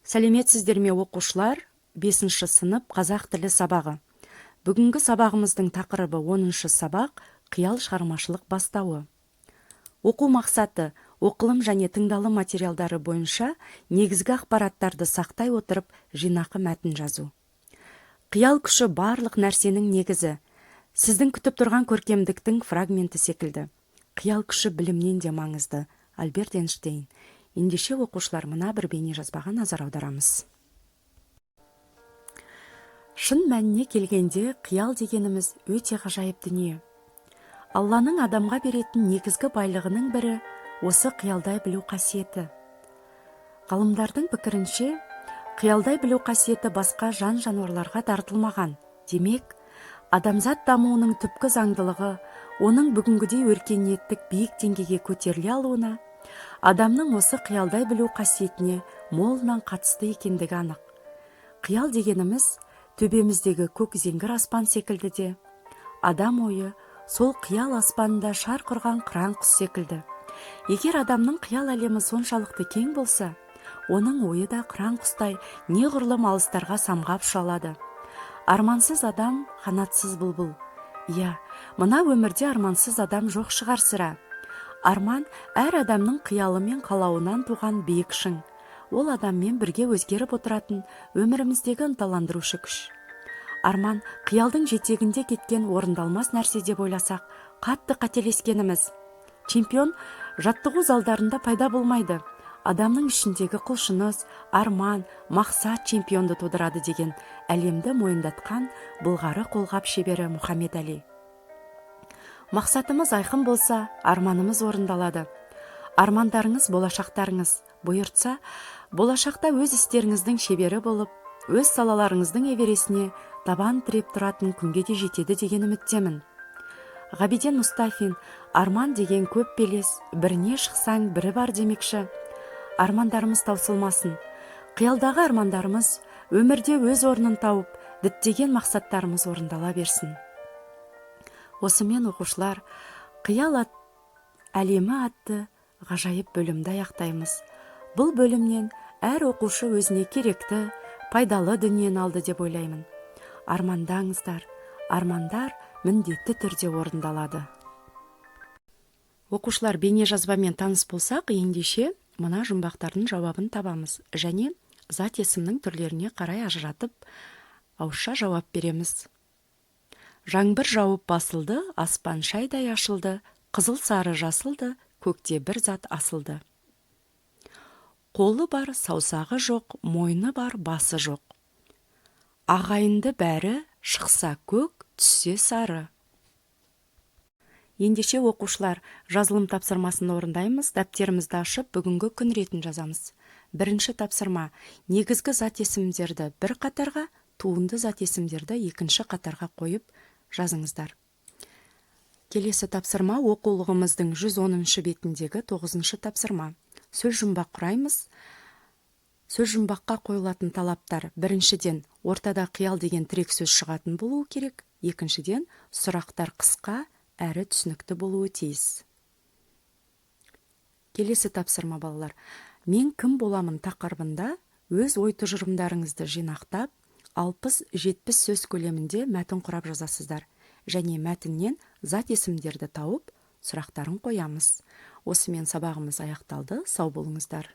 Сәлеметсіздер ме оқушылар? 5-ші сынып қазақ тілі сабағы. Бүгінгі сабағымыздың тақырыбы 10-шы сабақ қиял шығармашылық бастауы. Оқу мақсаты оқылым және тыңдалым материалдары бойынша негізгі ақпараттарды сақтай отырып жинақы мәтін жазу. Қиял күші барлық нәрсенің негізі. Сіздің күтіп тұрған көркемдіктің фрагменті секілді. Қиял күші білімнен де маңызды. Альберт Эйнштейн. Ендеше оқушылар, мына бір бейне жазбаға назар аударамыз. Шын мәніне келгенде қиял дегеніміз өте ғажайып дүние. Алланың адамға беретін негізгі байлығының бірі осы қиялдай білу қасиеті. Ғалымдардың пікірінше, қиялдай білу қасиеті басқа жан-жануарларға тартылмаған. Демек, адамзат дамуының түпкі заңдылығы, оның бүгінгідей өркениеттік биік деңгейге көтеріле алуына, адамның осы қиялдай білу қасиетіне молынан қатысты екендігі анық. Қиял дегеніміз төбеміздегі көк зеңгір аспан секілді де, адам ойы сол қиял аспанында шар құрған қыран құс секілді. Егер адамның қиял әлемі соншалықты кең болса, оның ойы да қыран құстай неғұрлым алыстарға самғап ұша алады. Армансыз адам қанатсыз бұлбұл. Иә, мына өмірде армансыз адам жоқ шығар сірә. Арман әр адамның қиялы мен қалауынан туған биік шың. Ол адаммен бірге өзгеріп отыратын өміріміздегі ынталандырушы күш. Арман қиялдың жетегінде кеткен орындалмас нәрсе деп ойласақ, қатты қателескеніміз. Чемпион жаттығу залдарында пайда болмайды. Адамның ішіндегі құлшыныс, арман, мақсат чемпионды тудырады деген әлемді мойындатқан былғары қолғап шебері Мұхаммед Али. Мақсатымыз айқын болса, арманымыз орындалады. Армандарыңыз болашақтарыңыз. Бұйыртса, болашақта өз істеріңіздің шебері болып, өз салаларыңыздың эвересіне табан тіреп тұратын күнге де жетеді деген үміттемін. Ғабиден Мұстафин, арман деген көп белес, біріне шықсаң бірі бар демекші. Армандарымыз таусылмасын. Қиялдағы армандарымыз өмірде өз орнын тауып, діттеген мақсаттарымыз орындала берсін. Осымен оқушылар, қиял әлемі атты ғажайып бөлімді аяқтаймыз. Бұл бөлімнен әр оқушы өзіне керекті, пайдалы дүниені алды деп ойлаймын. Армандаңыздар, армандар міндетті түрде орындалады. Оқушылар, бейне жазбамен таныс болсақ, ендеше мына жұмбақтардың жауабын табамыз және зат есімнің түрлеріне қарай ажыратып, ауызша жауап береміз. Жаңбыр жауып басылды, аспан шайдай ашылды, қызыл сары жасылды, көкте бір зат асылды. Қолы бар, саусағы жоқ, мойны бар, басы жоқ. Ағайынды бәрі, шықса көк, түссе сары. Ендеше оқушылар, жазылым тапсырмасын орындаймыз, дәптерімізді ашып, бүгінгі күн ретін жазамыз. Бірінші тапсырма: негізгі зат есімдерді бір қатарға, туынды зат есімдерді екінші қатарға қойып жазыңыздар. Келесі тапсырма оқулығымыздың 110-шы бетіндегі 9-шы тапсырма. Сөз жұмбақ құраймыз. Сөз жұмбаққа қойылатын талаптар: біріншіден, ортада қиял деген тірек сөз шығатын болуы керек. Екіншіден, сұрақтар қысқа әрі түсінікті болуы тиіс. Келесі тапсырма балалар: мен кім боламын тақырыбында өз ой тұжырымдарыңызды жинақтап, 60-70 сөз көлемінде мәтін құрап жазасыздар. Және мәтіннен зат есімдерді тауып, сұрақтарын қоямыз. Осымен сабағымыз аяқталды. Сау болыңыздар.